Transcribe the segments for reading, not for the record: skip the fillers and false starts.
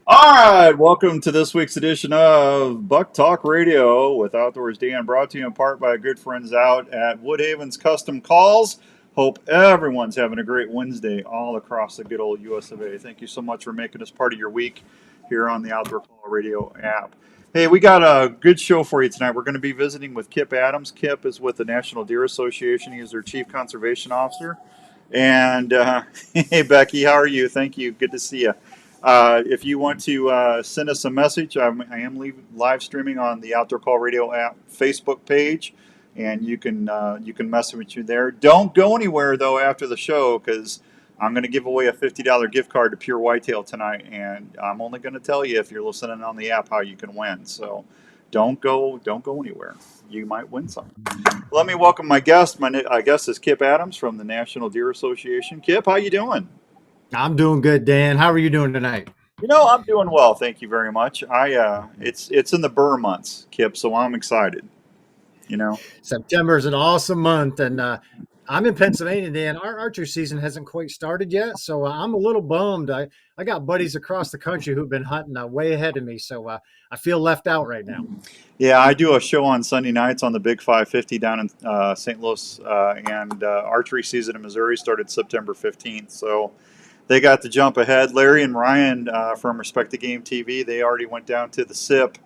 All right, welcome to this week's edition of Buk Talk Radio with Outdoors Dan, brought to you in part by our good friends out at Woodhaven's Custom Calls. Hope everyone's having a great Wednesday all across the good old US of A. Thank you so much for making us part of your week here on the Outdoor Call Radio app. Hey, we got a good show for you tonight. We're going to be visiting with Kip Adams. Kip is with the National Deer Association. He is their Chief Conservation Officer. And hey, Becky, how are you? Thank you. Good to see you. If you want to send us a message, I am live streaming on the Outdoor Call Radio app Facebook page, and you can message with you there. Don't go anywhere though after the show because I'm going to give away a $50 gift card to Pure Whitetail tonight, and I'm only going to tell you if you're listening on the app how you can win. So don't go anywhere. You might win something. Let me welcome my guest. My guest is Kip Adams from the National Deer Association. Kip, how you doing? I'm doing good, Dan. How are you doing tonight? I'm doing well. Thank you very much. It's in the burr months, Kip, so I'm excited. September is an awesome month, and I'm in Pennsylvania, Dan. Our archery season hasn't quite started yet, so I'm a little bummed. I got buddies across the country who've been hunting way ahead of me, so I feel left out right now. Yeah, I do a show on Sunday nights on the Big 550 down in St. Louis, and archery season in Missouri started September 15th, so they got to jump ahead. Larry and Ryan from Respect the Game TV, they already went down to the SIP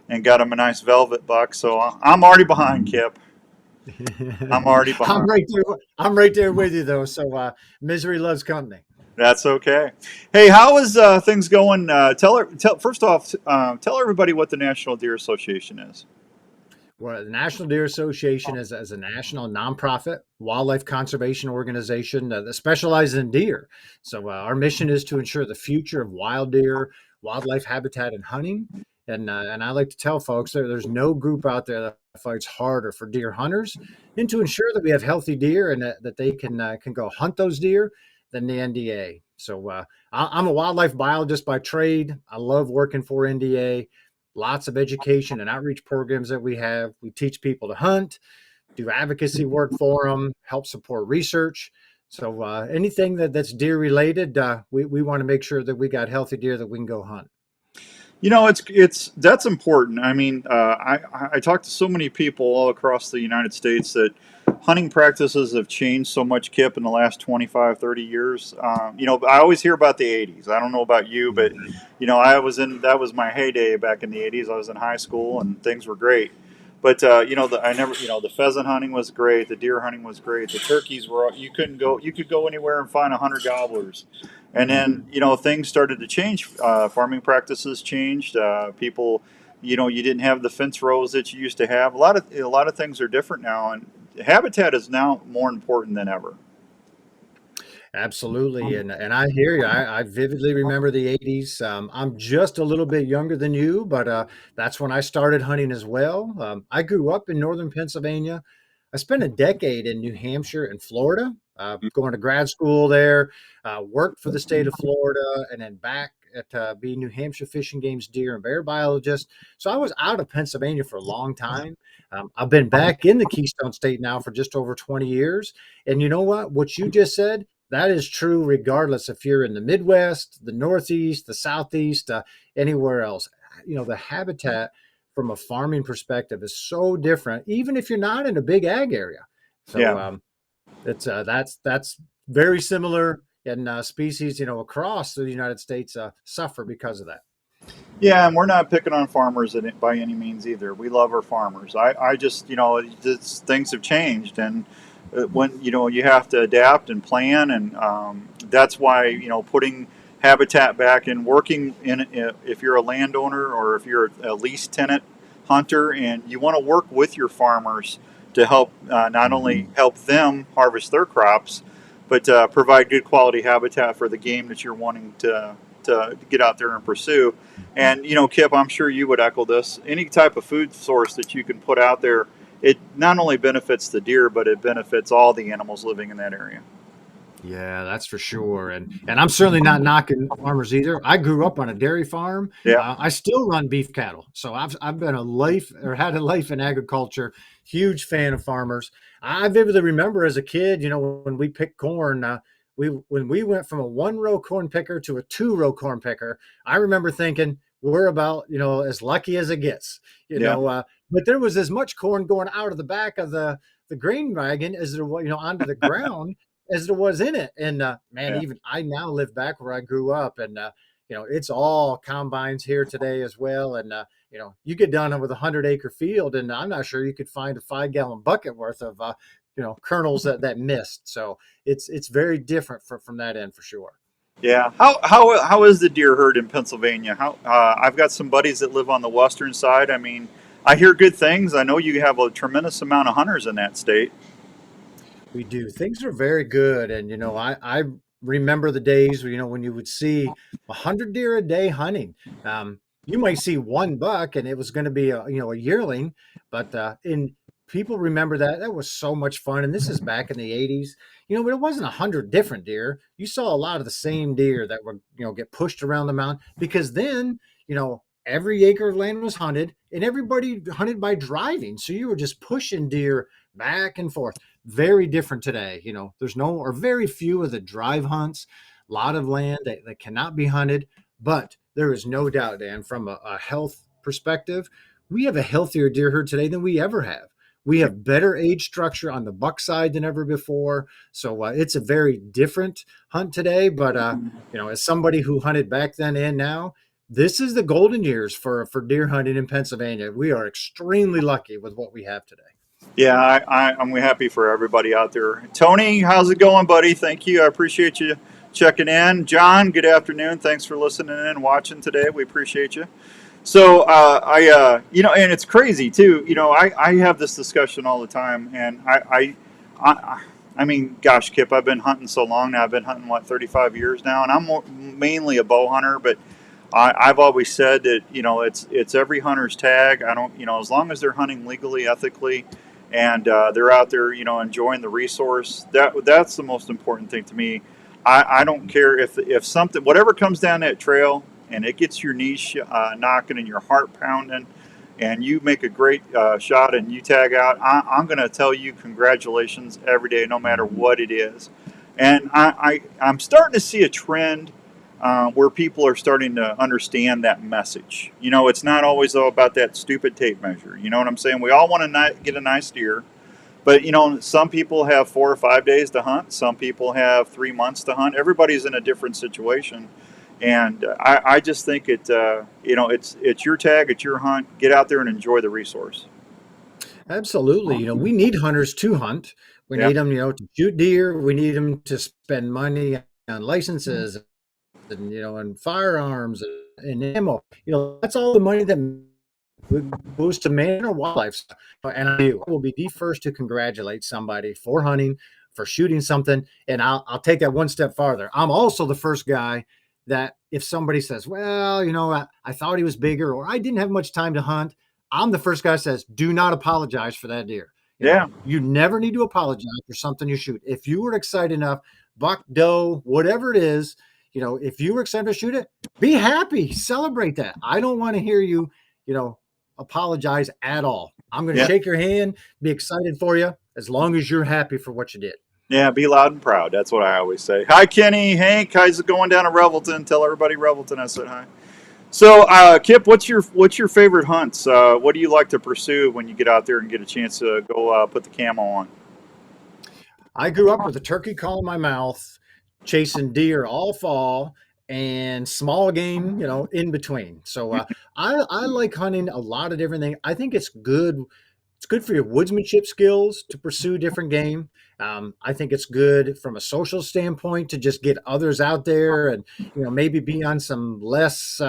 and got him a nice velvet buck. So I'm already behind, Kip. I'm already behind. I'm right there with you, though. So misery loves company. That's okay. Hey, how is things going? First off, tell everybody what the National Deer Association is. Well, the National Deer Association is a national nonprofit wildlife conservation organization that specializes in deer. So our mission is to ensure the future of wild deer, wildlife habitat, and hunting. And I like to tell folks there's no group out there that fights harder for deer hunters and to ensure that we have healthy deer and that they can go hunt those deer than the NDA. So I'm a wildlife biologist by trade. I love working for NDA. Lots of education and outreach programs that we have. We teach people to hunt, do advocacy work for them, help support research. So anything that's deer related, we want to make sure that we got healthy deer that we can go hunt. That's important. I mean, I talk to so many people all across the United States that hunting practices have changed so much, Kip, in the last 25, 30 years. I always hear about the 80s. I don't know about you, but, that was my heyday back in the 80s. I was in high school and things were great. But, the pheasant hunting was great. The deer hunting was great. The turkeys you could go anywhere and find 100 gobblers. And then, things started to change. Farming practices changed. People, you didn't have the fence rows that you used to have. A lot of things are different now, and habitat is now more important than ever. Absolutely. And I hear you. I vividly remember the 80s. I'm just a little bit younger than you, but that's when I started hunting as well. I grew up in northern Pennsylvania. I spent a decade in New Hampshire and Florida, going to grad school there, worked for the state of Florida, and then back at being New Hampshire Fish and Game's deer and bear biologist. So I was out of Pennsylvania for a long time. I've been back in the Keystone State now for just over 20 years. And you know what? What you just said, that is true regardless if you're in the Midwest, the Northeast, the Southeast, anywhere else. The habitat from a farming perspective is so different, even if you're not in a big ag area. So Yeah. That's very similar, and species across the United States suffer because of that. Yeah, and we're not picking on farmers by any means either. We love our farmers. I just, things have changed, and when you have to adapt and plan, and that's why putting habitat back and working in, if you're a landowner or if you're a lease tenant hunter, and you want to work with your farmers to help not only help them harvest their crops, but provide good quality habitat for the game that you're wanting to get out there and pursue. And Kip, I'm sure you would echo this. Any type of food source that you can put out there, it not only benefits the deer, but it benefits all the animals living in that area. Yeah, that's for sure. And I'm certainly not knocking farmers either. I grew up on a dairy farm. Yeah. I still run beef cattle. So I've been had a life in agriculture. Huge fan of farmers. I vividly remember as a kid, when we picked corn, when we went from a 1 row corn picker to a 2 row corn picker, I remember thinking we're about, as lucky as it gets, Yeah. but there was as much corn going out of the back of the grain wagon as there was, onto the ground as there was in it. And man, Yeah. even I now live back where I grew up, and it's all combines here today as well. And you get done with a 100 acre field, and I'm not sure you could find a 5 gallon bucket worth of kernels that missed. So it's very different from that end for sure. Yeah. How is the deer herd in Pennsylvania? How I've got some buddies that live on the western side. I mean, I hear good things. I know you have a tremendous amount of hunters in that state. We do. Things are very good. And, I remember the days where, when you would see 100 deer a day hunting. You might see 1 buck and it was going to be a yearling, but, in people remember that was so much fun. And this is back in the 80s, but it wasn't 100 different deer. You saw a lot of the same deer that would, get pushed around the mountain because then, every acre of land was hunted and everybody hunted by driving. So you were just pushing deer back and forth. Very different today. There's no or very few of the drive hunts, a lot of land that cannot be hunted. But there is no doubt, Dan, from a health perspective, we have a healthier deer herd today than we ever have. We have better age structure on the buck side than ever before. So it's a very different hunt today. But, as somebody who hunted back then and now, this is the golden years for deer hunting in Pennsylvania. We are extremely lucky with what we have today. Yeah, I'm happy for everybody out there. Tony, how's it going, buddy? Thank you. I appreciate you checking in. John, good afternoon. Thanks for listening in and watching today. We appreciate you. So and it's crazy too. I have this discussion all the time, and I mean, gosh, Kip, I've been hunting so long now. I've been hunting 35 years now, and mainly a bow hunter. But I've always said that it's every hunter's tag. I don't as long as they're hunting legally, ethically, and they're out there enjoying the resource. That's the most important thing to me. I don't care if something whatever comes down that trail and it gets your knees knocking and your heart pounding, and you make a great shot and you tag out. I'm going to tell you congratulations every day, no matter what it is. And I'm starting to see a trend where people are starting to understand that message. It's not always all about that stupid tape measure. You know what I'm saying? We all want to get a nice deer, but some people have 4 or 5 days to hunt. Some people have 3 months to hunt. Everybody's in a different situation, and I just think it's your tag, it's your hunt. Get out there and enjoy the resource. Absolutely. We need hunters to hunt. We Yeah. need them, to shoot deer. We need them to spend money on licenses and firearms and ammo. That's all the money that goes to man or wildlife. And I will be the first to congratulate somebody for hunting, for shooting something. And I'll take that one step farther. I'm also the first guy that if somebody says, well, I thought he was bigger or I didn't have much time to hunt, I'm the first guy that says, do not apologize for that deer. Yeah. You never need to apologize for something you shoot. If you were excited enough, buck, doe, whatever it is, if you were excited to shoot it, be happy, celebrate that. I don't want to hear you, apologize at all. I'm going to shake your hand, be excited for you, as long as you're happy for what you did. Yeah, be loud and proud. That's what I always say. Hi, Kenny, Hank. How's it going down to Revelton? Tell everybody Revelton I said hi. So, Kip, what's your favorite hunts? What do you like to pursue when you get out there and get a chance to go put the camo on? I grew up with a turkey call in my mouth, chasing deer all fall, and small game, in between. So I like hunting a lot of different things. I think it's good. It's good for your woodsmanship skills to pursue different game. I think it's good from a social standpoint to just get others out there and maybe be on some less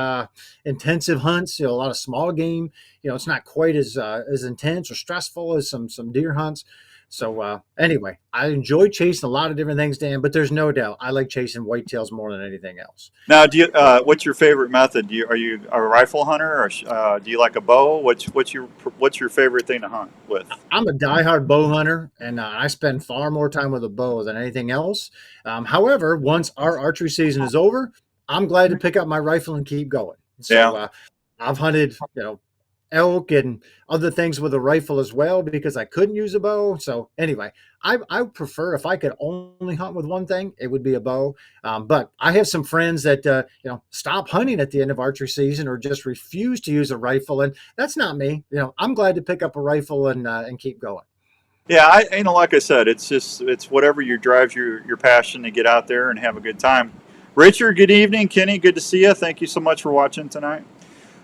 intensive hunts. A lot of small game. It's not quite as intense or stressful as some deer hunts. So anyway, I enjoy chasing a lot of different things, Dan. But there's no doubt I like chasing whitetails more than anything else. Now, what's your favorite method? Are you a rifle hunter, or do you like a bow? What's your favorite thing to hunt with? I'm a diehard bow hunter, and I spend far more time with a bow than anything else. However, once our archery season is over, I'm glad to pick up my rifle and keep going. So I've hunted, elk and other things with a rifle as well because I couldn't use a bow. So anyway, I prefer if I could only hunt with one thing, it would be a bow. But I have some friends that stop hunting at the end of archery season or just refuse to use a rifle, and that's not me. I'm glad to pick up a rifle and keep going. Yeah, like I said, it's whatever drives your passion to get out there and have a good time. Richard, good evening. Kenny, good to see you. Thank you so much for watching tonight.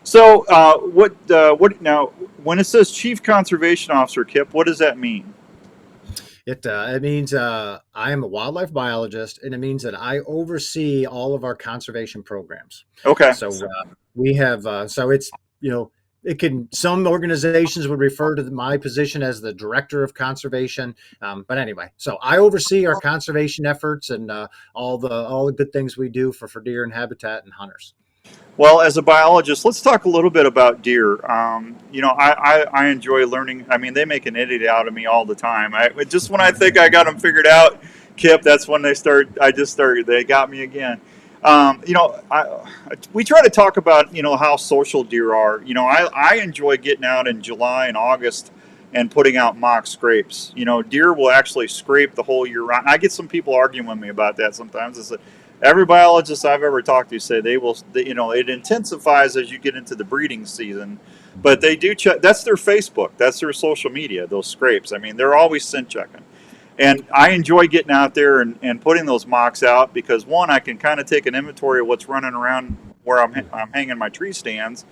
So, what now? When it says Chief Conservation Officer, Kip, what does that mean? It means I am a wildlife biologist, and it means that I oversee all of our conservation programs. Okay. So we have so it's it can some organizations would refer to my position as the director of conservation, but anyway, so I oversee our conservation efforts and all the good things we do for deer and habitat and hunters. Well, as a biologist, let's talk a little bit about deer. I enjoy learning. I mean, they make an idiot out of me all the time. Just when I think I got them figured out, Kip, that's when they start. They got me again. We try to talk about how social deer are. I enjoy getting out in July and August and putting out mock scrapes. Deer will actually scrape the whole year round. I get some people arguing with me about that sometimes. It's every biologist I've ever talked to say it intensifies as you get into the breeding season, but they do check. That's their Facebook, that's their social media, those scrapes. I mean, they're always scent checking. And I enjoy getting out there and putting those mocks out because one, I can kind of take an inventory of what's running around where I'm hanging my tree stands.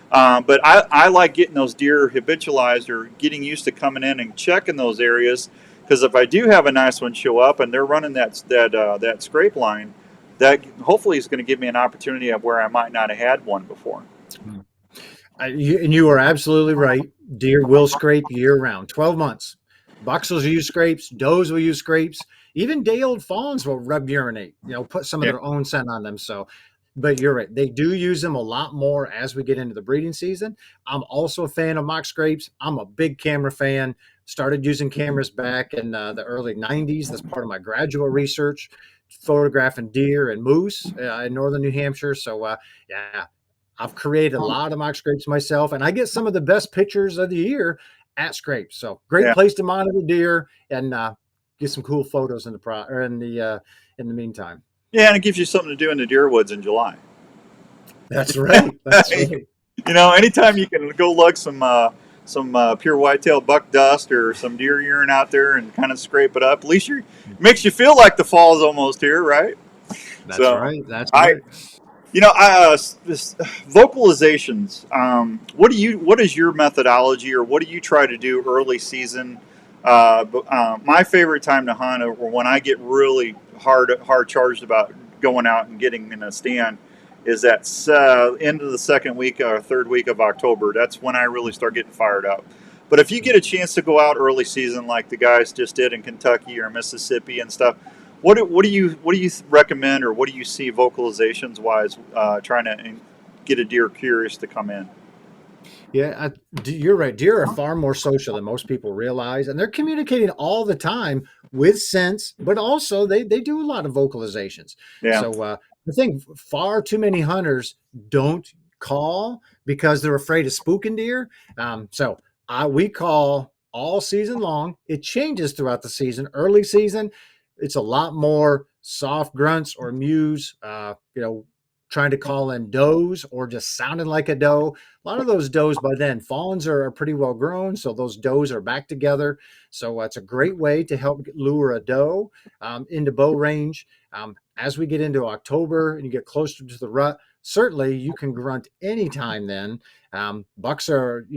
But I like getting those deer habitualized or getting used to coming in and checking those areas because if I do have a nice one show up and they're running that scrape line, that hopefully is going to give me an opportunity of where I might not have had one before. And you are absolutely right. Deer will scrape year round, 12 months. Bucks will use scrapes, does will use scrapes. Even day-old fawns will rub urinate, put some of their own scent on them. So, but you're right. They do use them a lot more as we get into the breeding season. I'm also a fan of mock scrapes. I'm a big camera fan. Started using cameras back in the early 90s. That's part of my graduate research, photographing deer and moose in northern New Hampshire. So, yeah, I've created a lot of mock scrapes myself, and I get some of the best pictures of the year at scrapes. So great place to monitor deer and get some cool photos in the meantime. Yeah, and it gives you something to do in the deer woods in July. That's right. That's right. Anytime you can go lug some pure whitetail buck dust or some deer urine out there and kind of scrape it up, at least makes you feel like the fall is almost here, right? That's right. That's right. Vocalizations. What is your methodology, or what do you try to do early season? My favorite time to hunt, or when I get really hard charged about going out and getting in a stand, is that end of the second week or third week of October. That's when I really start getting fired up. But if you get a chance to go out early season, like the guys just did in Kentucky or Mississippi and stuff, what do you recommend, or what do you see vocalizations wise, trying to get a deer curious to come in? Yeah, you're right. Deer are far more social than most people realize, and they're communicating all the time with scents, but also they do a lot of vocalizations. Yeah. So I think far too many hunters don't call because they're afraid of spooking deer. We call all season long. It changes throughout the season. Early season, it's a lot more soft grunts or mews, trying to call in does or just sounding like a doe. A lot of those does by then, fawns are pretty well grown, so those does are back together. So it's a great way to help lure a doe into bow range. As we get into October and you get closer to the rut, certainly you can grunt anytime then. Bucks are,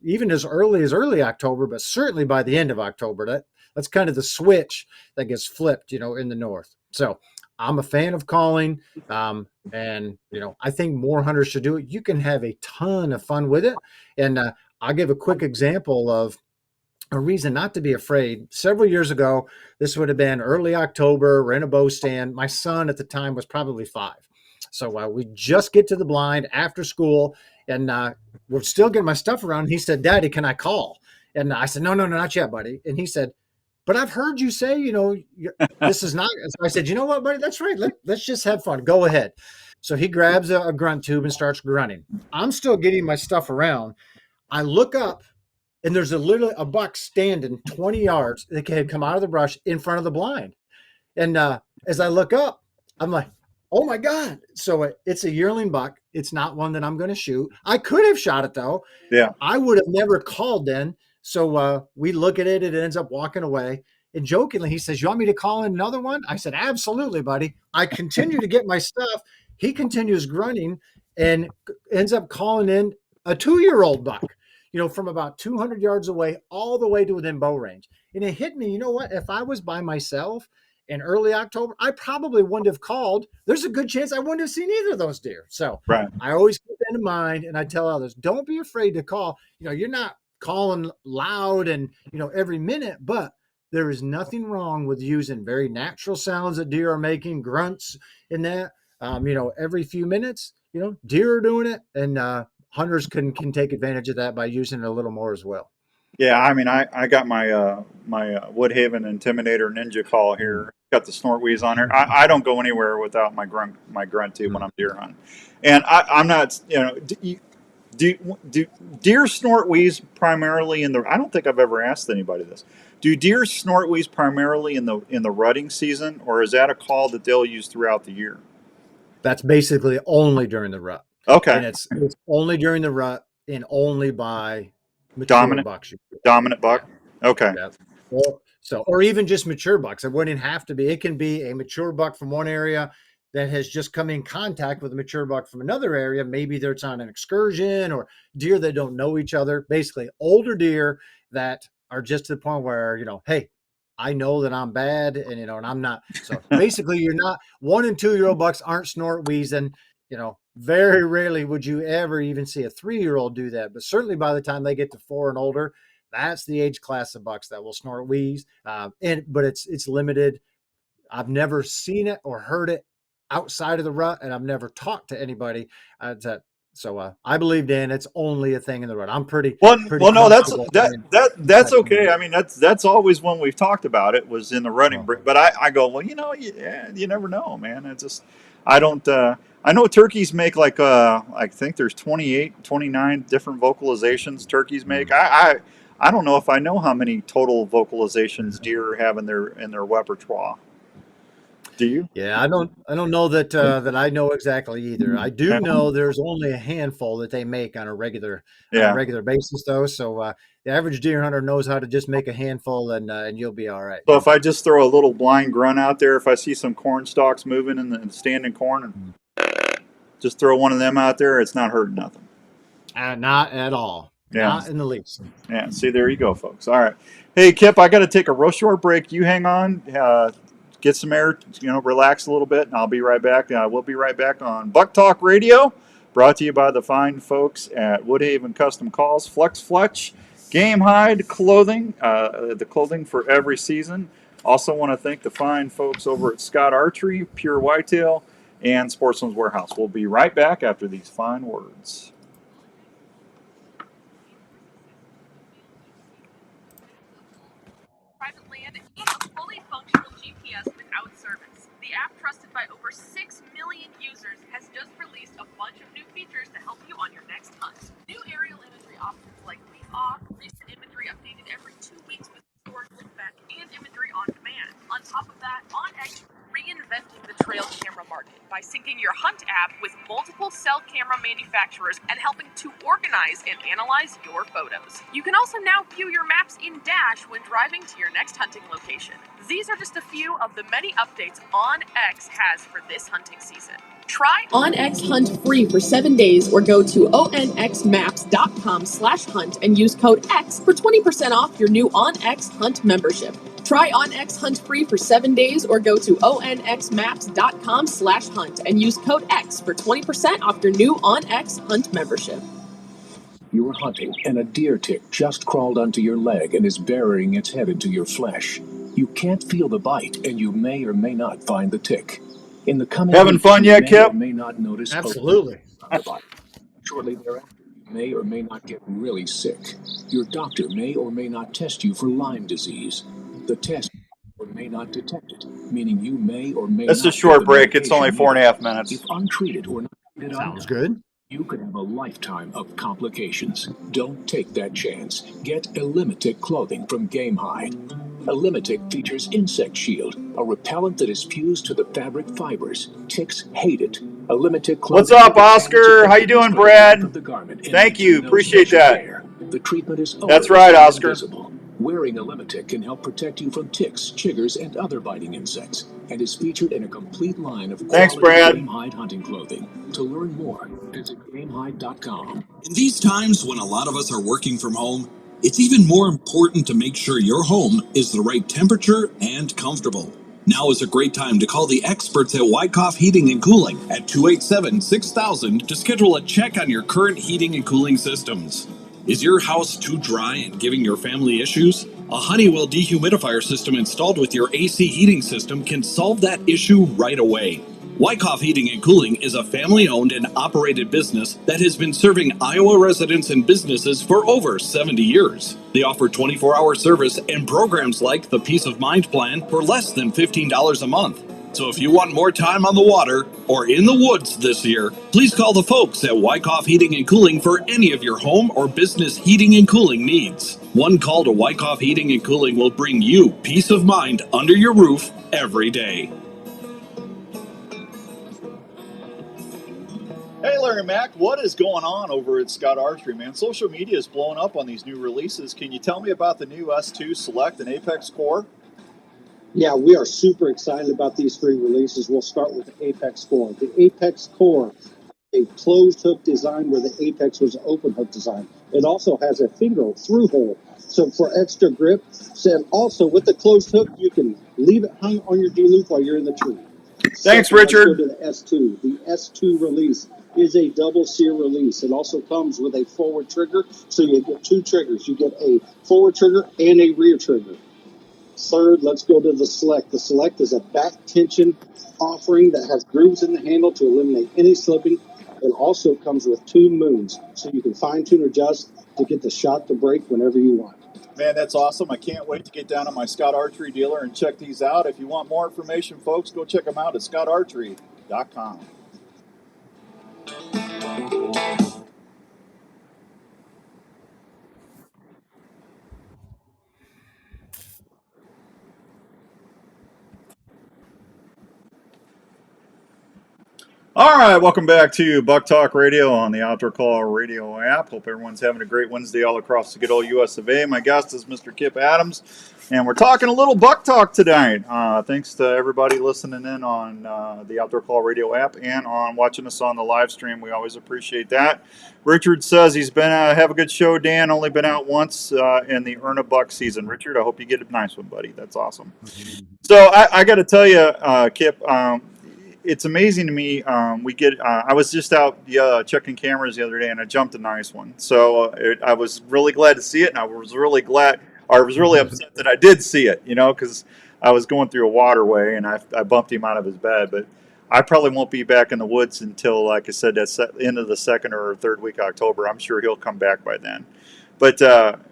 even as early October, but certainly by the end of October. That's kind of the switch that gets flipped, in the north. So I'm a fan of calling, and I think more hunters should do it. You can have a ton of fun with it, and I'll give a quick example of a reason not to be afraid. Several years ago, this would have been early October. We're in a bow stand. My son at the time was probably 5. So we just get to the blind after school, and we're still getting my stuff around. He said, "Daddy, can I call?" And I said, No, not yet, buddy. And he said, "But I've heard you say, this is not." So I said, "You know what, buddy? That's right. Let's just have fun. Go ahead." So he grabs a grunt tube and starts grunting. I'm still getting my stuff around. I look up and there's literally a buck standing 20 yards that had come out of the brush in front of the blind. And as I look up, I'm like, oh my God. So it's a yearling buck. It's not one that I'm going to shoot. I could have shot it though. Yeah. I would have never called then. So we look at it. It ends up walking away. And jokingly, he says, you want me to call in another one? I said, absolutely, buddy. I continue to get my stuff. He continues grunting and ends up calling in a 2-year-old buck, from about 200 yards away all the way to within bow range. And it hit me, you know what? If I was by myself in early October, I probably wouldn't have called. There's a good chance I wouldn't have seen either of those deer. So Right. I always keep that in mind, and I tell others, don't be afraid to call. You're not calling loud and, every minute, but there is nothing wrong with using very natural sounds that deer are making, grunts and that, every few minutes, deer are doing it, and hunters can take advantage of that by using it a little more as well. Yeah, I mean, I got my Woodhaven Intimidator Ninja call here. Got the snort wheeze on here. I don't go anywhere without my grunt tube when I'm deer hunting, and I'm not. Do deer snort wheeze primarily in the? I don't think I've ever asked anybody this. Do deer snort wheeze primarily in the rutting season, or is that a call that they'll use throughout the year? That's basically only during the rut. Okay, and it's only during the rut and only by mature dominant bucks. Dominant buck. Yeah. Okay. Yeah. Or even just mature bucks. It wouldn't have to be. It can be a mature buck from one area that has just come in contact with a mature buck from another area. Maybe they're on an excursion, or deer that don't know each other. Basically, older deer that are just to the point where, hey, I know that I'm bad, and and I'm not. So basically, you're not 1 and 2-year-old bucks aren't snort wheezing. Very rarely would you ever even see a 3-year-old do that. But certainly by the time they get to 4 and older, that's the age class of bucks that will snort wheeze. But it's limited. I've never seen it or heard it outside of the rut, and I've never talked to anybody So I believe, Dan, it's only a thing in the rut. I'm pretty. Well, no, comfortable that's okay. I mean, that's always when we've talked about it was in the running. But I go, well, you never know, man. It's just I don't. I know turkeys make I think there's 28, 29 different vocalizations turkeys make. I don't know if I know how many total vocalizations deer have in their repertoire. Do you? Yeah, I don't know that I know exactly either. I do know there's only a handful that they make on a regular basis, though. So the average deer hunter knows how to just make a handful, and you'll be all right. So if I just throw a little blind grunt out there, if I see some corn stalks moving in the standing corn, and just throw one of them out there, it's not hurting nothing. Not at all. Yeah. Not in the least. Yeah. See, there you go, folks. All right. Hey, Kip, I got to take a real short break. You hang on. Get some air, relax a little bit, and I'll be right back. We'll be right back on Buk Talk Radio, brought to you by the fine folks at Woodhaven Custom Calls, Fletch, Game Hide Clothing, the clothing for every season. Also want to thank the fine folks over at Scott Archery, Pure Whitetail, and Sportsman's Warehouse. We'll be right back after these fine words. Private land and a fully functional GPS without service. The app, trusted by over 6 million users, has just released a bunch of new features to help you on your next hunt. New aerial imagery options like leave off, recent imagery updated every 2 weeks with historic look back, and imagery on demand. On top of that, OnX reinventing the trail camera market by syncing your hunt app with multiple cell camera manufacturers and helping to organize and analyze your photos. You can also now view your maps in Dash when driving to your next hunting location. These are just a few of the many updates OnX has for this hunting season. Try OnX Hunt free for 7 days, or go to onxmaps.com/hunt and use code X for 20% off your new OnX Hunt membership. Try OnX Hunt free for 7 days, or go to onxmaps.com/hunt and use code X for 20% off your new OnX Hunt membership. You're hunting, and a deer tick just crawled onto your leg and is burying its head into your flesh. You can't feel the bite, and you may or may not find the tick. In the coming having fun yet, Kip? You may not notice absolutely. Shortly thereafter, you may or may not get really sick. Your doctor may or may not test you for Lyme disease. The test or may not detect it, meaning you may or may That's a not short get the break. It's only medication 4.5 needed. minutes. If untreated or not treated Sounds items, good. you could have a lifetime of complications. Don't take that chance. Get Elimitic clothing from Game Hide. Elimitic features Insect Shield, a repellent that is fused to the fabric fibers. Ticks hate it. Elimitic clothing. What's up, will protect Oscar? How you ticks doing, for the Brad? life of the garment and Thank needs you. no Appreciate special that. care. The treatment is That's odorless right, and Oscar. invisible. Wearing Elimitic can help protect you from ticks, chiggers, and other biting insects, and is featured in a complete line of Thanks, quality Brad. Game Hide hunting clothing. To learn more, visit GameHide.com. In these times when a lot of us are working from home, it's even more important to make sure your home is the right temperature and comfortable. Now is a great time to call the experts at Wyckoff Heating and Cooling at 287-6000 to schedule a check on your current heating and cooling systems. Is your house too dry and giving your family issues? A Honeywell dehumidifier system installed with your AC heating system can solve that issue right away. Wyckoff Heating and Cooling is a family-owned and operated business that has been serving Iowa residents and businesses for over 70 years. They offer 24-hour service and programs like the Peace of Mind Plan for less than $15 a month. So if you want more time on the water or in the woods this year, please call the folks at Wyckoff Heating and Cooling for any of your home or business heating and cooling needs. One call to Wyckoff Heating and Cooling will bring you peace of mind under your roof every day. Hey, Larry Mack, what is going on over at Scott Archery, man? Social media is blowing up on these new releases. Can you tell me about the new S2 Select and Apex Core? Yeah, we are super excited about these three releases. We'll start with the Apex Core. The Apex Core, a closed hook design where the Apex was an open hook design. It also has a finger through hole, so for extra grip. And also with the closed hook, you can leave it hung on your D-loop while you're in the tree. Thanks, Second, Richard. Let's go to the S2. The S2 release is a double sear release. It also comes with a forward trigger, so you get two triggers. You get a forward trigger and a rear trigger. Third, let's go to the Select. The Select is a back tension offering that has grooves in the handle to eliminate any slipping. It also comes with two moons, so you can fine-tune or adjust to get the shot to break whenever you want. Man, that's awesome. I can't wait to get down to my Scott Archery dealer and check these out. If you want more information, folks, go check them out at scottarchery.com. All right, welcome back to Buk Talk Radio on the Outdoor Call Radio app. Hope everyone's having a great Wednesday all across the good old US of A. My guest is Mr. Kip Adams, and we're talking a little Buck Talk tonight. Thanks to everybody listening in on the Outdoor Call Radio app and on watching us on the live stream. We always appreciate that. Richard says he's been have a good show, Dan. Only been out once in the Earn a Buck season. Richard, I hope you get a nice one, buddy. That's awesome. So I got to tell you, Kip, it's amazing to me. I was just out checking cameras the other day, and I jumped a nice one. So I was really glad to see it, and I was really upset that I did see it. Because I was going through a waterway, and I bumped him out of his bed. But I probably won't be back in the woods until, like I said, that's end of the second or third week of October. I'm sure he'll come back by then. But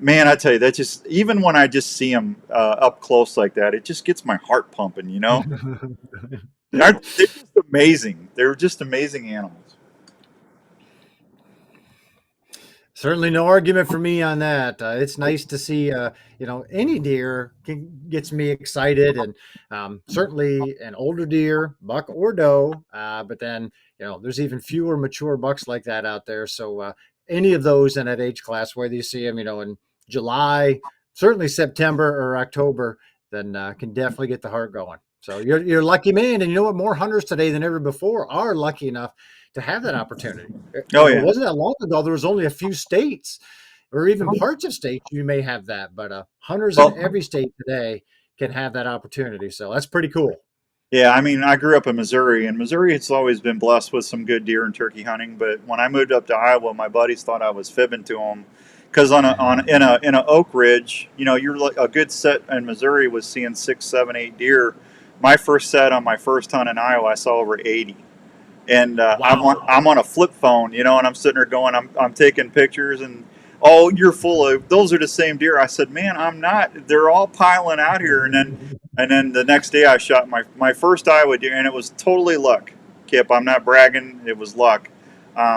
man, I tell you, that just even when I just see him up close like that, it just gets my heart pumping. They're just amazing. They're just amazing animals. Certainly no argument for me on that. It's nice to see, any deer gets me excited, and certainly an older deer, buck or doe. But then, there's even fewer mature bucks like that out there. So any of those in that age class, whether you see them, in July, certainly September or October, then can definitely get the heart going. So you're a lucky man, and you know what? More hunters today than ever before are lucky enough to have that opportunity. Oh, yeah. It wasn't that long ago. There was only a few states or even parts of states you may have that, but hunters in every state today can have that opportunity. So that's pretty cool. Yeah, I mean, I grew up in Missouri, and Missouri has always been blessed with some good deer and turkey hunting. But when I moved up to Iowa, my buddies thought I was fibbing to them because in a Oak Ridge, you're like a good set in Missouri was seeing 6, 7, 8 deer. My first set on my first hunt in Iowa, I saw over 80. And Wow. I'm on a flip phone, and I'm sitting there going, I'm taking pictures, and "Oh, you're full of those are the same deer." I said, "Man, I'm not. They're all piling out here." And then the next day I shot my first Iowa deer, and it was totally luck, Kip. I'm not bragging. It was luck.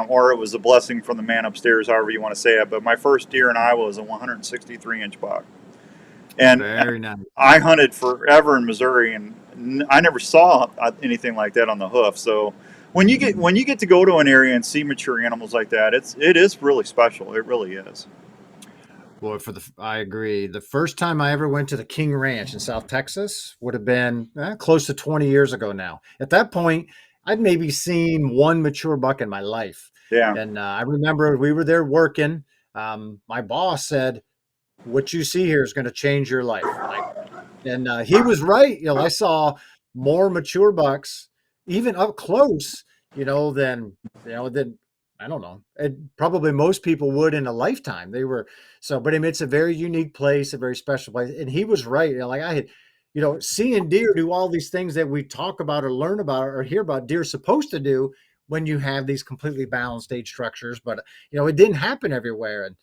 Or it was a blessing from the man upstairs, however you want to say it. But my first deer in Iowa was a 163-inch buck. And Very nice. I hunted forever in Missouri, and I never saw anything like that on the hoof. So when you get to go to an area and see mature animals like that, it is really special. It really is. Well, I agree. The first time I ever went to the King Ranch in South Texas would have been close to 20 years ago now. At that point, I'd maybe seen one mature buck in my life. Yeah. And I remember we were there working. My boss said, "What you see here is going to change your life." And he was right. I saw more mature bucks, even up close, than I don't know, probably most people would in a lifetime. They were but I mean, it's a very unique place, a very special place. And he was right. I had, seeing deer do all these things that we talk about or learn about or hear about deer supposed to do when you have these completely balanced age structures. But, it didn't happen everywhere. And,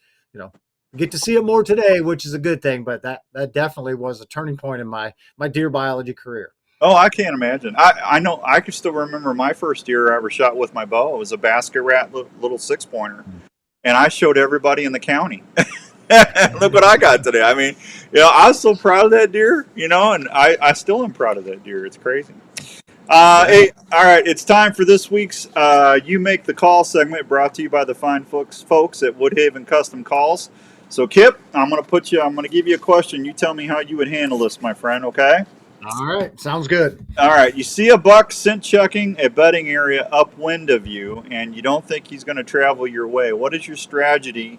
get to see it more today, which is a good thing. But that definitely was a turning point in my deer biology career. Oh, I can't imagine. I know I can still remember my first deer I ever shot with my bow. It was a basket rat little 6-pointer, and I showed everybody in the county. Look what I got today. I mean, I was so proud of that deer, and I still am proud of that deer. It's crazy. Hey, all right, it's time for this week's You Make the Call segment, brought to you by the fine folks at Woodhaven Custom Calls. So, Kip, I'm going to give you a question. You tell me how you would handle this, my friend, okay? All right. Sounds good. All right. You see a buck scent checking a bedding area upwind of you, and you don't think he's going to travel your way. What is your strategy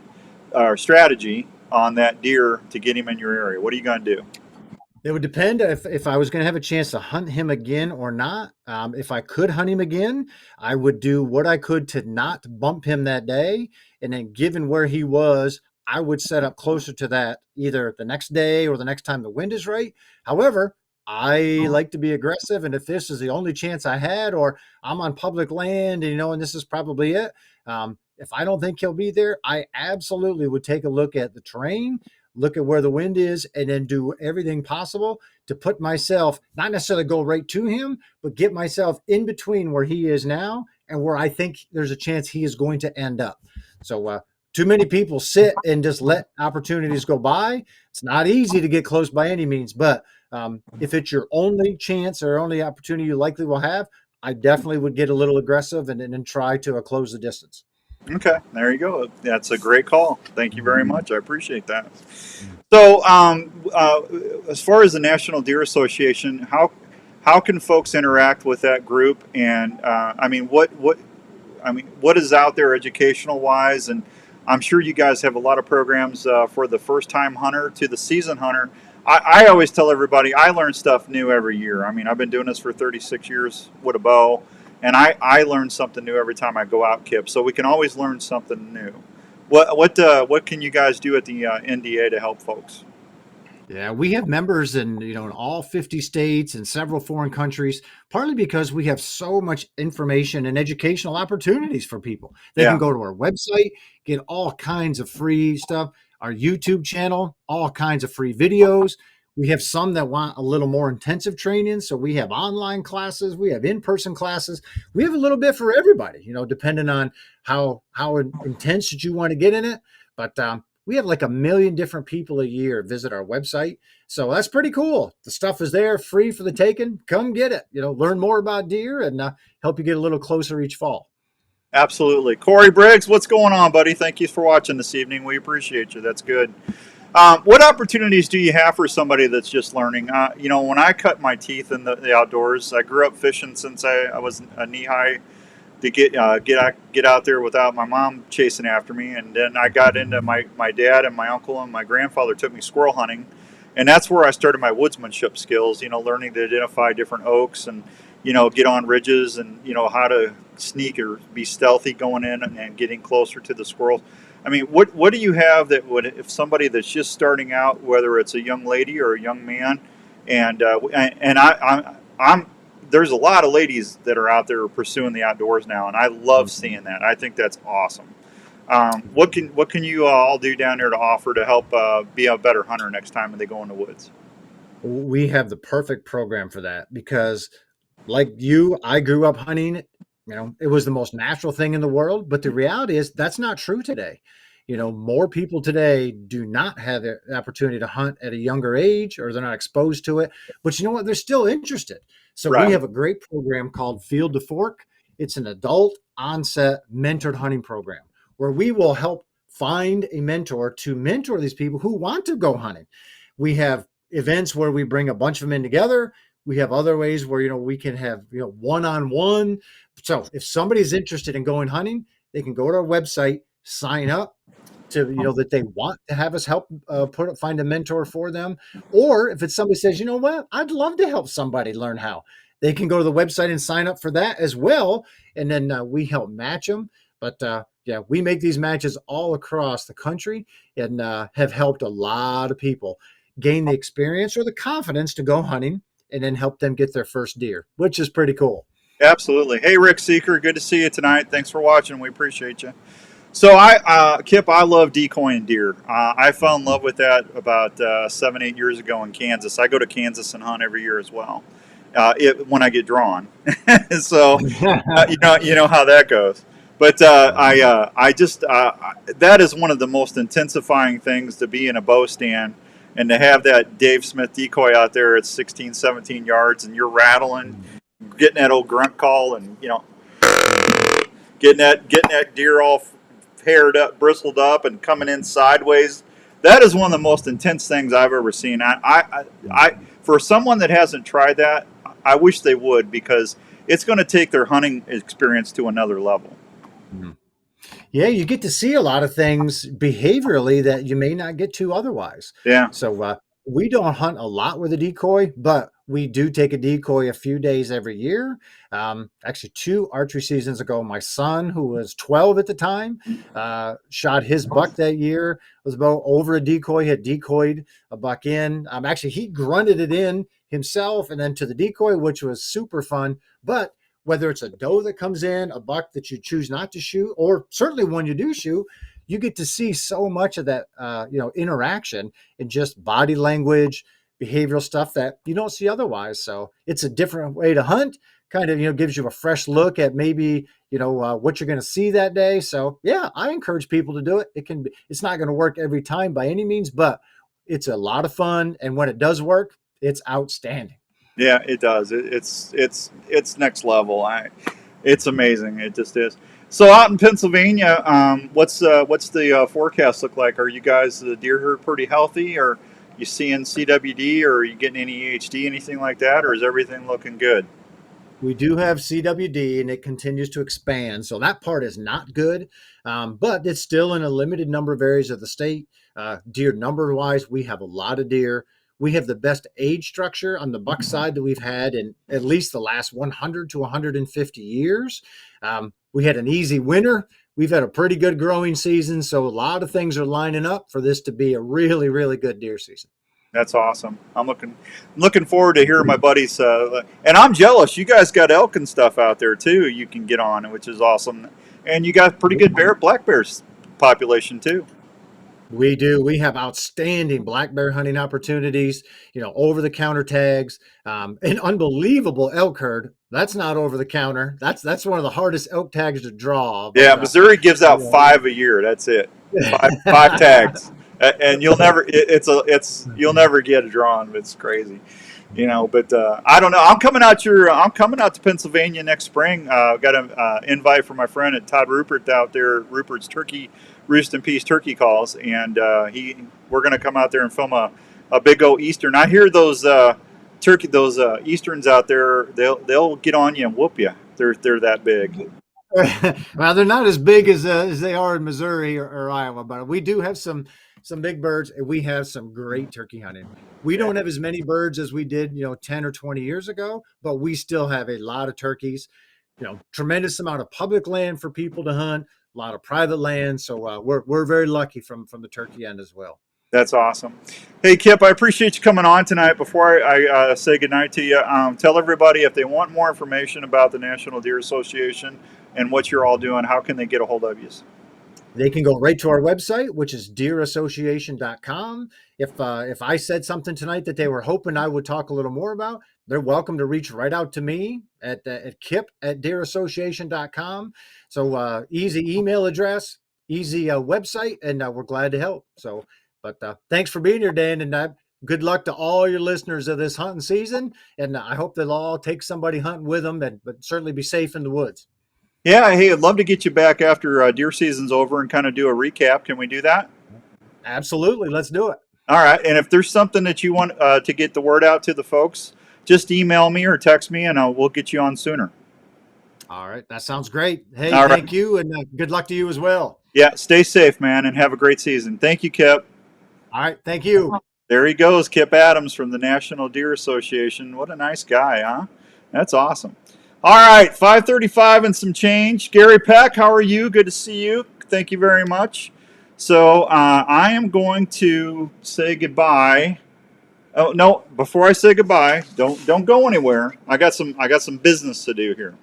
on that deer to get him in your area? What are you going to do? It would depend if I was going to have a chance to hunt him again or not. If I could hunt him again, I would do what I could to not bump him that day. And then given where he was, I would set up closer to that either the next day or the next time the wind is right. However, I like to be aggressive. And if this is the only chance I had, or I'm on public land, and this is probably it. If I don't think he'll be there, I absolutely would take a look at the terrain, look at where the wind is, and then do everything possible to put myself, not necessarily go right to him, but get myself in between where he is now and where I think there's a chance he is going to end up. So too many people sit and just let opportunities go by. It's not easy to get close by any means, but if it's your only chance or only opportunity you likely will have, I definitely would get a little aggressive and then try to close the distance. Okay, there you go. That's a great call. Thank you very much. I appreciate that. So, as far as the National Deer Association, how can folks interact with that group? And what is out there educational wise? And I'm sure you guys have a lot of programs for the first time hunter to the seasoned hunter. I always tell everybody I learn stuff new every year. I mean, I've been doing this for 36 years with a bow. And I learn something new every time I go out, Kip. So we can always learn something new. What can you guys do at the NDA to help folks? Yeah, we have members in all 50 states and several foreign countries, partly because we have so much information and educational opportunities for people. They can go to our website, get all kinds of free stuff, our YouTube channel, all kinds of free videos. We have some that want a little more intensive training. So we have online classes, we have in-person classes. We have a little bit for everybody, depending on how intense that you want to get in it. But we have like 1 million different people a year visit our website. So that's pretty cool. The stuff is there, free for the taking. Come get it, learn more about deer and help you get a little closer each fall. Absolutely. Corey Briggs, what's going on, buddy? Thank you for watching this evening. We appreciate you. That's good. What opportunities do you have for somebody that's just learning? When I cut my teeth in the outdoors, I grew up fishing since I was a knee high to get out there without my mom chasing after me. And then I got into my dad and my uncle and my grandfather took me squirrel hunting. And that's where I started my woodsmanship skills, learning to identify different oaks and, get on ridges and, how to sneak or be stealthy going in and getting closer to the squirrels. I mean, what do you have that would, if somebody that's just starting out, whether it's a young lady or a young man, and I'm there's a lot of ladies that are out there pursuing the outdoors now, and I love seeing that. I think that's awesome. What can you all do down there to offer to help be a better hunter next time when they go in the woods? We have the perfect program for that because, like you, I grew up hunting. It was the most natural thing in the world. But the reality is that's not true today. More people today do not have the opportunity to hunt at a younger age, or they're not exposed to it. But you know what? They're still interested. So we Right. have a great program called Field to Fork. It's an adult onset mentored hunting program where we will help find a mentor to mentor these people who want to go hunting. We have events where we bring a bunch of them in together. We have other ways where we can have one-on-one. So if somebody's interested in going hunting, they can go to our website, sign up to that they want to have us help find a mentor for them. Or if it's somebody says, what, I'd love to help somebody learn how, they can go to the website and sign up for that as well. And then we help match them. But yeah, we make these matches all across the country and have helped a lot of people gain the experience or the confidence to go hunting and then help them get their first deer, which is pretty cool. Absolutely. Hey, Rick Seeker, good to see you tonight. Thanks for watching. We appreciate you. So Kip, I love decoying deer. I fell in love with that about 7-8 years ago in Kansas. I go to Kansas and hunt every year as well. When I get drawn, so you know how that goes. But that is one of the most intensifying things to be in a bow stand and to have that Dave Smith decoy out there at 16, 17 yards, and you're rattling, getting that old grunt call, and getting that deer all haired up, bristled up, and coming in sideways. That is one of the most intense things I've ever seen. I for someone that hasn't tried that, I wish they would, because it's going to take their hunting experience to another level. Mm-hmm. Yeah, you get to see a lot of things behaviorally that you may not get to otherwise. Yeah. So we don't hunt a lot with a decoy, but we do take a decoy a few days every year. Actually, 2 archery seasons ago, my son, who was 12 at the time, shot his buck that year. It was about over a decoy, had decoyed a buck in. Actually, he grunted it in himself and then to the decoy, which was super fun. But whether it's a doe that comes in, a buck that you choose not to shoot, or certainly when you do shoot, you get to see so much of that, interaction and just body language, behavioral stuff that you don't see otherwise. So it's a different way to hunt, kind of, gives you a fresh look at maybe, what you're going to see that day. So yeah, I encourage people to do it. It's not going to work every time by any means, but it's a lot of fun. And when it does work, it's outstanding. Yeah, it does. It's next level. It's amazing. It just is. So out in Pennsylvania, what's the forecast look like? Are you guys, the deer herd, pretty healthy? Or you seeing CWD, or are you getting any EHD, anything like that, or is everything looking good? We do have CWD, and it continues to expand. So that part is not good, but it's still in a limited number of areas of the state. Deer number-wise, we have a lot of deer. We have the best age structure on the buck side that we've had in at least the last 100 to 150 years. We had an easy winter. We've had a pretty good growing season. So a lot of things are lining up for this to be a really, really good deer season. That's awesome. I'm looking forward to hearing my buddies. And I'm jealous. You guys got elk and stuff out there too. You can get on, which is awesome. And you got pretty good black bears population too. We do. We have outstanding black bear hunting opportunities, over the counter tags, an unbelievable elk herd. That's not over the counter. That's one of the hardest elk tags to draw. Yeah, Missouri gives out 5 a year. That's it. Five tags, and you'll never get it drawn. It's crazy, But I don't know. I'm coming out to Pennsylvania next spring. I've got an invite from my friend at Todd Rupert out there. Rupert's Turkey Roost and Peace Turkey Calls, and we're going to come out there and film a big old Eastern. I hear those Easterns out there. They'll get on you and whoop you. They're that big. Well, they're not as big as they are in Missouri or Iowa, but we do have some big birds, and we have some great turkey hunting. We don't have as many birds as we did, 10 or 20 years ago, but we still have a lot of turkeys, tremendous amount of public land for people to hunt, a lot of private land. So we're very lucky from the turkey end as well. That's awesome. Hey, Kip, I appreciate you coming on tonight. Before I say goodnight to you, tell everybody if they want more information about the National Deer Association and what you're all doing, how can they get a hold of you? They can go right to our website, which is deerassociation.com. If I said something tonight that they were hoping I would talk a little more about, they're welcome to reach right out to me at kip@deerassociation.com. So easy email address, easy website, and we're glad to help. So, but thanks for being here, Dan, and good luck to all your listeners of this hunting season. And I hope they'll all take somebody hunting with them, but certainly be safe in the woods. Yeah, hey, I'd love to get you back after deer season's over and kind of do a recap. Can we do that? Absolutely. Let's do it. All right. And if there's something that you want to get the word out to the folks, just email me or text me, and we'll get you on sooner. All right. That sounds great. Hey, All right. thank you, and good luck to you as well. Yeah, stay safe, man, and have a great season. Thank you, Kip. All right. Thank you. There he goes, Kip Adams from the National Deer Association. What a nice guy, huh? That's awesome. All right, 5:35 and some change. Gary Peck, how are you? Good to see you. Thank you very much. So I am going to say goodbye. Oh no! Before I say goodbye, don't go anywhere. I got some business to do here.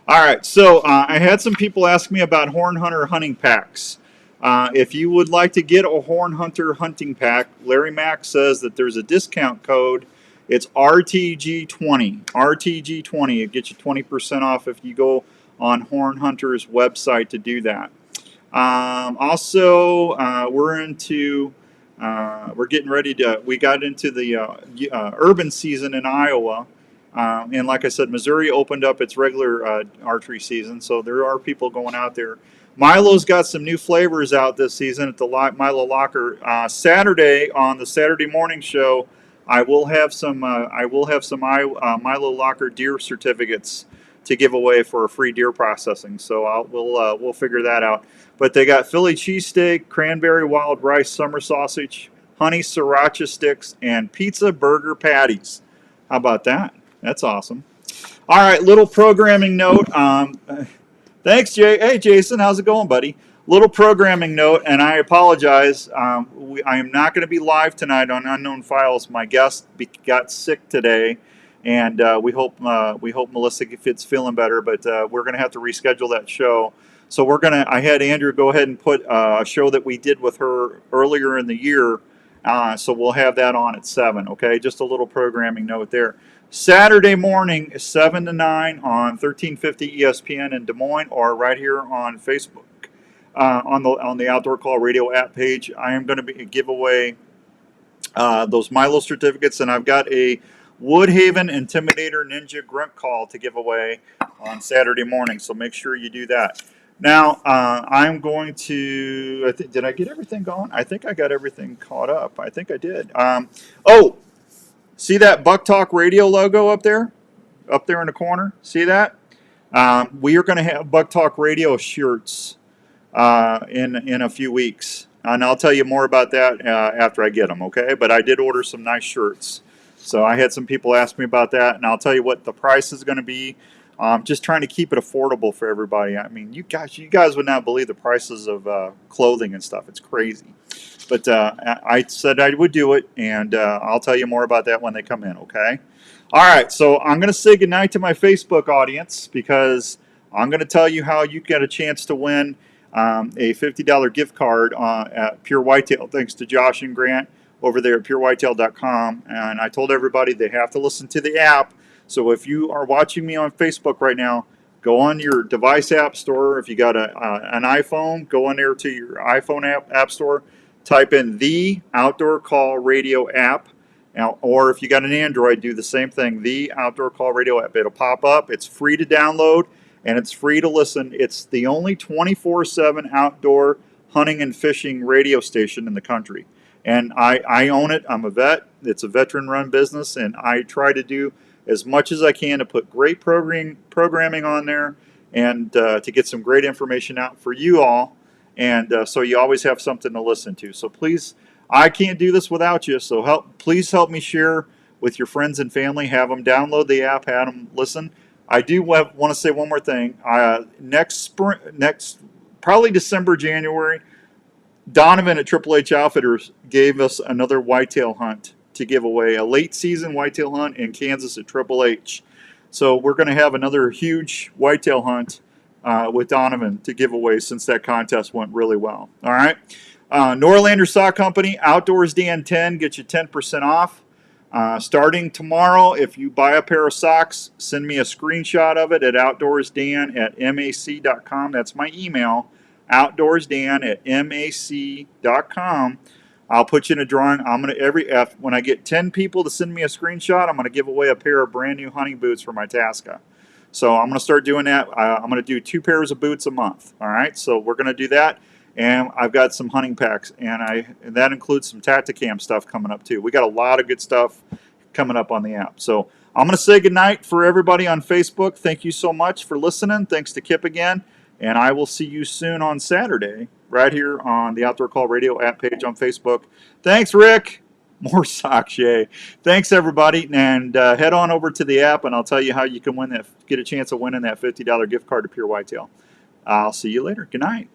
All right. So I had some people ask me about Horn Hunter hunting packs. If you would like to get a Horn Hunter hunting pack, Larry Mack says that there's a discount code. It's RTG20. RTG20. It gets you 20% off if you go on Horn Hunter's website to do that. Also, we're getting ready to. We got into the urban season in Iowa. And like I said, Missouri opened up its regular archery season, so there are people going out there. Milo's got some new flavors out this season at the Milo Locker. Saturday on the Saturday morning show, I will have some Milo Locker deer certificates to give away for a free deer processing. So we'll figure that out. But they got Philly cheesesteak, cranberry wild rice summer sausage, honey sriracha sticks, and pizza burger patties. How about that? That's awesome. All right, little programming note. Thanks, Jay. Hey, Jason, how's it going, buddy? Little programming note, and I apologize. I am not going to be live tonight on Unknown Files. My guest got sick today, and we hope Melissa gets feeling better. But we're going to have to reschedule that show. So I had Andrew go ahead and put a show that we did with her earlier in the year. So we'll have that on at 7. Okay, just a little programming note there. Saturday morning, 7 to 9 on 1350 ESPN in Des Moines, or right here on Facebook. On the Outdoor Call Radio app page, I am going to give away those Milo certificates, and I've got a Woodhaven Intimidator Ninja Grunt Call to give away on Saturday morning, so make sure you do that. Now, I'm going to, did I get everything going? I think I got everything caught up. I think I did. See that Buk Talk Radio logo up there in the corner? See that? We are going to have Buk Talk Radio shirts in a few weeks, and I'll tell you more about that after I get them. Okay, but I did order some nice shirts, so I had some people ask me about that, and I'll tell you what the price is going to be. Just trying to keep it affordable for everybody. I mean, you guys would not believe the prices of clothing and stuff. It's crazy. But I said I would do it, and I'll tell you more about that when they come in, okay? All right, so I'm going to say goodnight to my Facebook audience because I'm going to tell you how you get a chance to win a $50 gift card at Pure Whitetail, thanks to Josh and Grant over there at purewhitetail.com. And I told everybody they have to listen to the app. So if you are watching me on Facebook right now, go on your device app store. If you got an iPhone, go on there to your iPhone app store. Type in the Outdoor Call Radio app, or if you got an Android, do the same thing, the Outdoor Call Radio app. It'll pop up. It's free to download, and it's free to listen. It's the only 24/7 outdoor hunting and fishing radio station in the country. And I own it. I'm a vet. It's a veteran-run business, and I try to do as much as I can to put great programming on there and to get some great information out for you all. And so you always have something to listen to. So please, I can't do this without you. So please help me share with your friends and family. Have them download the app, have them listen. I do want to say one more thing. Next probably December, January, Donovan at Triple H Outfitters gave us another whitetail hunt to give away, a late season whitetail hunt in Kansas at Triple H. So we're going to have another huge whitetail hunt with Donovan to give away since that contest went really well. All right. Norlander Sock Company, Outdoors Dan 10, get you 10% off. Starting tomorrow, if you buy a pair of socks, send me a screenshot of it at outdoorsdan@mac.com. That's my email, outdoorsdan@mac.com. I'll put you in a drawing. When I get 10 people to send me a screenshot, I'm going to give away a pair of brand new hunting boots for my Tasca. So I'm going to start doing that. I'm going to do 2 pairs of boots a month. All right, so we're going to do that. And I've got some hunting packs, and that includes some Tacticam stuff coming up too. We got a lot of good stuff coming up on the app. So I'm going to say goodnight for everybody on Facebook. Thank you so much for listening. Thanks to Kip again. And I will see you soon on Saturday right here on the Outdoor Call Radio app page on Facebook. Thanks, Rick. More socks, yay. Thanks, everybody. And head on over to the app, and I'll tell you how you can get a chance of winning that $50 gift card to Pure Whitetail. I'll see you later. Good night.